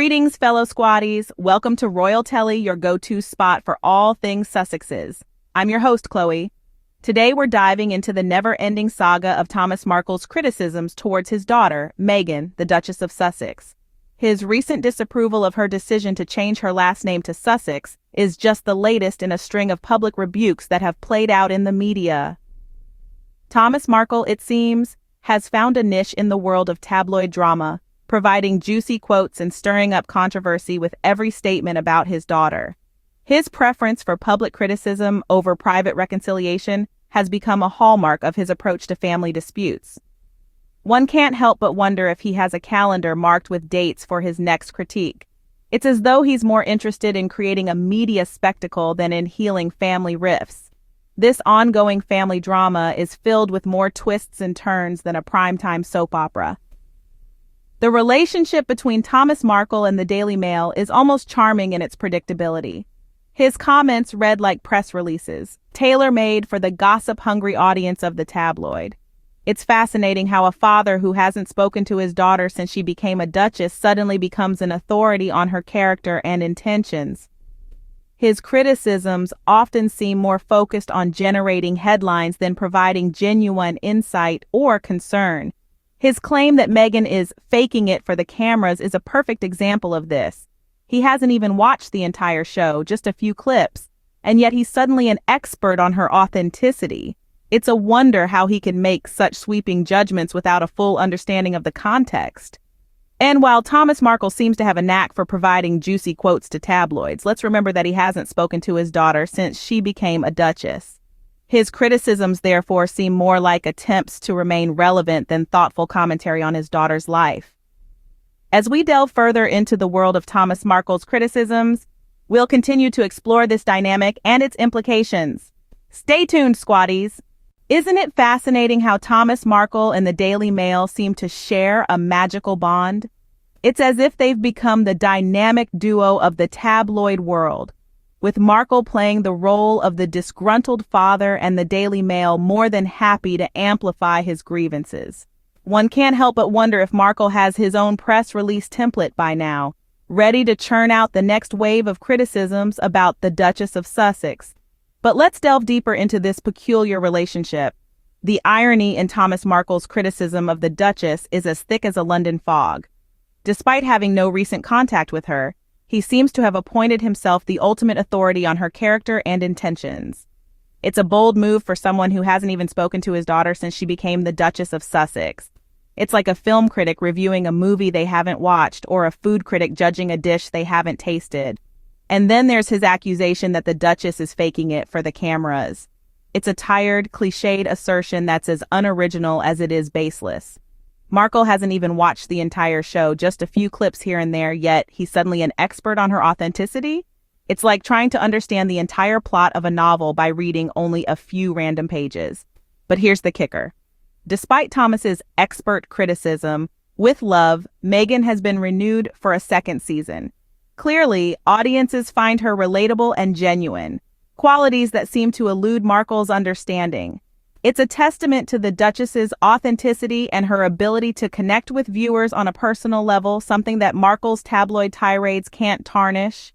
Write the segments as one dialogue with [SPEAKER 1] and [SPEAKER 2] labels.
[SPEAKER 1] Greetings, fellow squatties. Welcome to Royal Telly, your go-to spot for all things Sussexes. I'm your host, Chloe. Today we're diving into the never-ending saga of Thomas Markle's criticisms towards his daughter, Meghan, the Duchess of Sussex. His recent disapproval of her decision to change her last name to Sussex is just the latest in a string of public rebukes that have played out in the media. Thomas Markle, it seems, has found a niche in the world of tabloid drama, providing juicy quotes and stirring up controversy with every statement about his daughter. His preference for public criticism over private reconciliation has become a hallmark of his approach to family disputes. One can't help but wonder if he has a calendar marked with dates for his next critique. It's as though he's more interested in creating a media spectacle than in healing family rifts. This ongoing family drama is filled with more twists and turns than a primetime soap opera. The relationship between Thomas Markle and the Daily Mail is almost charming in its predictability. His comments read like press releases, tailor-made for the gossip-hungry audience of the tabloid. It's fascinating how a father who hasn't spoken to his daughter since she became a duchess suddenly becomes an authority on her character and intentions. His criticisms often seem more focused on generating headlines than providing genuine insight or concern. His claim that Meghan is faking it for the cameras is a perfect example of this. He hasn't even watched the entire show, just a few clips, and yet he's suddenly an expert on her authenticity. It's a wonder how he can make such sweeping judgments without a full understanding of the context. And while Thomas Markle seems to have a knack for providing juicy quotes to tabloids, let's remember that he hasn't spoken to his daughter since she became a duchess. His criticisms, therefore, seem more like attempts to remain relevant than thoughtful commentary on his daughter's life. As we delve further into the world of Thomas Markle's criticisms, we'll continue to explore this dynamic and its implications. Stay tuned, squatties! Isn't it fascinating how Thomas Markle and the Daily Mail seem to share a magical bond? It's as if they've become the dynamic duo of the tabloid world, with Markle playing the role of the disgruntled father and the Daily Mail more than happy to amplify his grievances. One can't help but wonder if Markle has his own press release template by now, ready to churn out the next wave of criticisms about the Duchess of Sussex. But let's delve deeper into this peculiar relationship. The irony in Thomas Markle's criticism of the Duchess is as thick as a London fog. Despite having no recent contact with her, he seems to have appointed himself the ultimate authority on her character and intentions. It's a bold move for someone who hasn't even spoken to his daughter since she became the Duchess of Sussex. It's like a film critic reviewing a movie they haven't watched or a food critic judging a dish they haven't tasted. And then there's his accusation that the Duchess is faking it for the cameras. It's a tired, cliched assertion that's as unoriginal as it is baseless. Markle hasn't even watched the entire show, just a few clips here and there, yet he's suddenly an expert on her authenticity? It's like trying to understand the entire plot of a novel by reading only a few random pages. But here's the kicker. Despite Thomas's expert criticism, with love, Meghan has been renewed for a second season. Clearly, audiences find her relatable and genuine, qualities that seem to elude Markle's understanding. It's a testament to the Duchess's authenticity and her ability to connect with viewers on a personal level, something that Markle's tabloid tirades can't tarnish.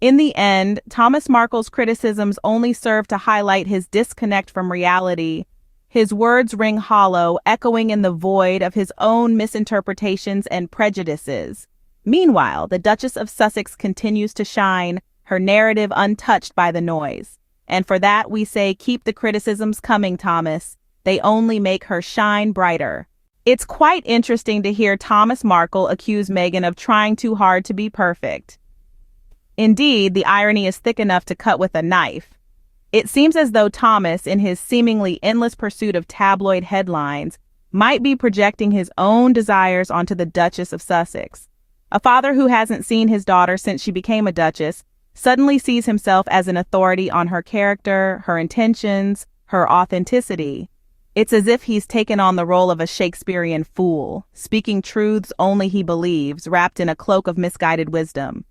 [SPEAKER 1] In the end, Thomas Markle's criticisms only serve to highlight his disconnect from reality. His words ring hollow, echoing in the void of his own misinterpretations and prejudices. Meanwhile, the Duchess of Sussex continues to shine, her narrative untouched by the noise. And for that, we say, keep the criticisms coming, Thomas. They only make her shine brighter. It's quite interesting to hear Thomas Markle accuse Meghan of trying too hard to be perfect. Indeed, the irony is thick enough to cut with a knife. It seems as though Thomas, in his seemingly endless pursuit of tabloid headlines, might be projecting his own desires onto the Duchess of Sussex. A father who hasn't seen his daughter since she became a duchess suddenly sees himself as an authority on her character, her intentions, her authenticity. It's as if he's taken on the role of a Shakespearean fool, speaking truths only he believes, wrapped in a cloak of misguided wisdom.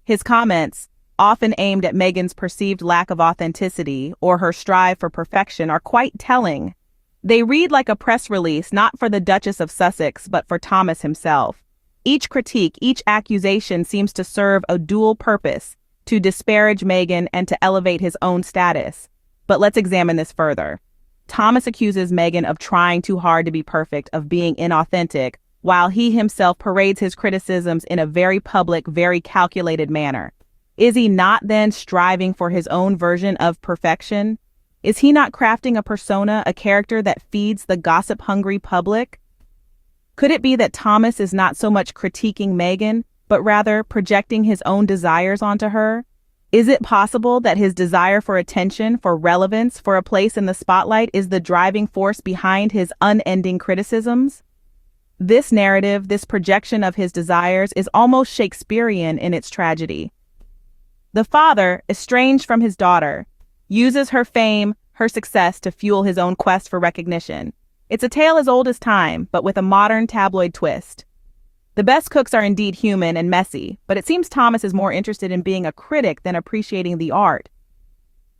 [SPEAKER 1] His comments, often aimed at Meghan's perceived lack of authenticity or her strive for perfection, are quite telling. They read like a press release not for the Duchess of Sussex but for Thomas himself. Each critique, each accusation seems to serve a dual purpose: to disparage Meghan and to elevate his own status. But let's examine this further. Thomas accuses Meghan of trying too hard to be perfect, of being inauthentic, while he himself parades his criticisms in a very public, very calculated manner. Is he not then striving for his own version of perfection? Is he not crafting a persona, a character that feeds the gossip-hungry public? Could it be that Thomas is not so much critiquing Meghan, but rather projecting his own desires onto her? Is it possible that his desire for attention, for relevance, for a place in the spotlight is the driving force behind his unending criticisms? This narrative, this projection of his desires, is almost Shakespearean in its tragedy. The father, estranged from his daughter, uses her fame, her success to fuel his own quest for recognition. It's a tale as old as time, but with a modern tabloid twist. The best cooks are indeed human and messy, but it seems Thomas is more interested in being a critic than appreciating the art.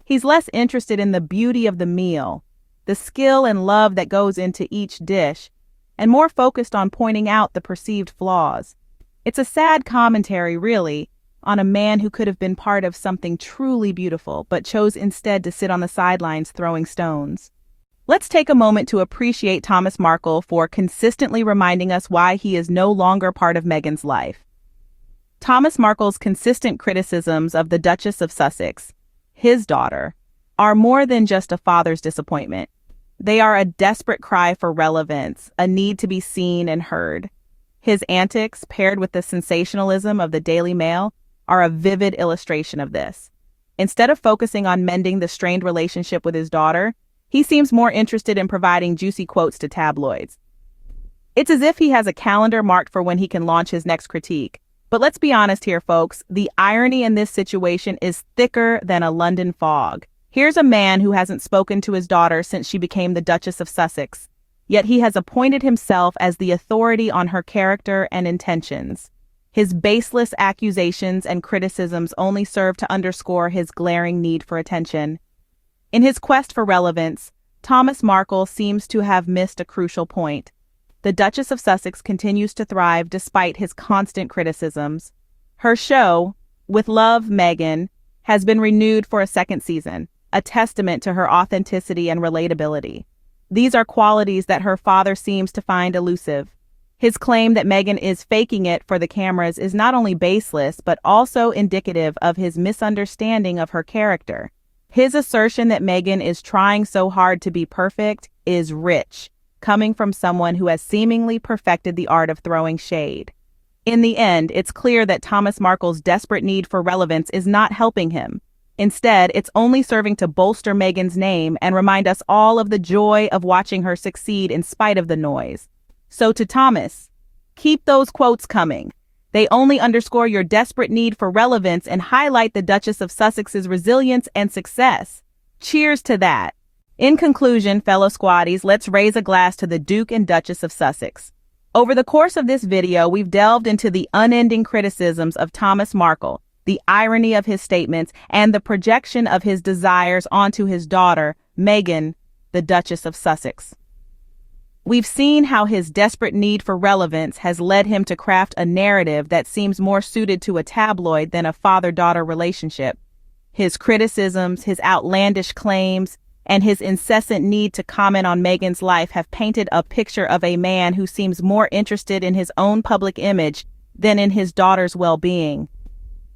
[SPEAKER 1] He's less interested in the beauty of the meal, the skill and love that goes into each dish, and more focused on pointing out the perceived flaws. It's a sad commentary, really, on a man who could have been part of something truly beautiful, but chose instead to sit on the sidelines throwing stones. Let's take a moment to appreciate Thomas Markle for consistently reminding us why he is no longer part of Meghan's life. Thomas Markle's consistent criticisms of the Duchess of Sussex, his daughter, are more than just a father's disappointment. They are a desperate cry for relevance, a need to be seen and heard. His antics, paired with the sensationalism of the Daily Mail, are a vivid illustration of this. Instead of focusing on mending the strained relationship with his daughter, he seems more interested in providing juicy quotes to tabloids. It's as if he has a calendar marked for when he can launch his next critique. But let's be honest here, folks. The irony in this situation is thicker than a London fog. Here's a man who hasn't spoken to his daughter since she became the Duchess of Sussex, yet he has appointed himself as the authority on her character and intentions. His baseless accusations and criticisms only serve to underscore his glaring need for attention. In his quest for relevance, Thomas Markle seems to have missed a crucial point. The Duchess of Sussex continues to thrive despite his constant criticisms. Her show, With Love, Meghan, has been renewed for a second season, a testament to her authenticity and relatability. These are qualities that her father seems to find elusive. His claim that Meghan is faking it for the cameras is not only baseless, but also indicative of his misunderstanding of her character. His assertion that Meghan is trying so hard to be perfect is rich, coming from someone who has seemingly perfected the art of throwing shade. In the end, it's clear that Thomas Markle's desperate need for relevance is not helping him. Instead, it's only serving to bolster Meghan's name and remind us all of the joy of watching her succeed in spite of the noise. So to Thomas, keep those quotes coming. They only underscore your desperate need for relevance and highlight the Duchess of Sussex's resilience and success. Cheers to that. In conclusion, fellow squaddies, let's raise a glass to the Duke and Duchess of Sussex. Over the course of this video, we've delved into the unending criticisms of Thomas Markle, the irony of his statements, and the projection of his desires onto his daughter, Meghan, the Duchess of Sussex. We've seen how his desperate need for relevance has led him to craft a narrative that seems more suited to a tabloid than a father-daughter relationship. His criticisms, his outlandish claims, and his incessant need to comment on Meghan's life have painted a picture of a man who seems more interested in his own public image than in his daughter's well-being.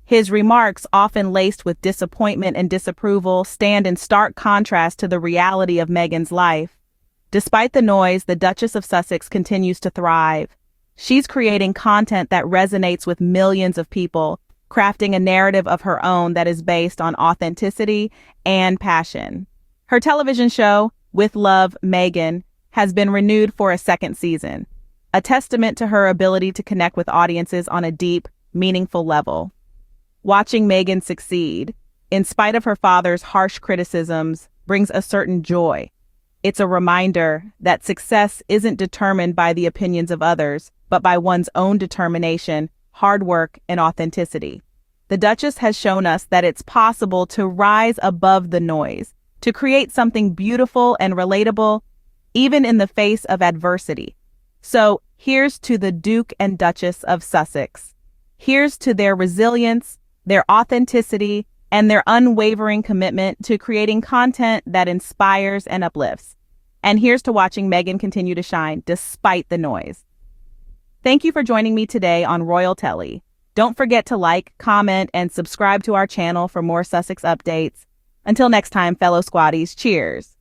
[SPEAKER 1] His remarks, often laced with disappointment and disapproval, stand in stark contrast to the reality of Meghan's life. Despite the noise, the Duchess of Sussex continues to thrive. She's creating content that resonates with millions of people, crafting a narrative of her own that is based on authenticity and passion. Her television show, With Love, Meghan, has been renewed for a second season, a testament to her ability to connect with audiences on a deep, meaningful level. Watching Meghan succeed, in spite of her father's harsh criticisms, brings a certain joy. It's a reminder that success isn't determined by the opinions of others, but by one's own determination, hard work, and authenticity. The Duchess has shown us that it's possible to rise above the noise, to create something beautiful and relatable, even in the face of adversity. So Here's to the Duke and Duchess of Sussex. Here's to their resilience, their authenticity, and their unwavering commitment to creating content that inspires and uplifts. And here's to watching Meghan continue to shine despite the noise. Thank you for joining me today on Royal Telly. Don't forget to like, comment, and subscribe to our channel for more Sussex updates. Until next time, fellow squaddies, cheers.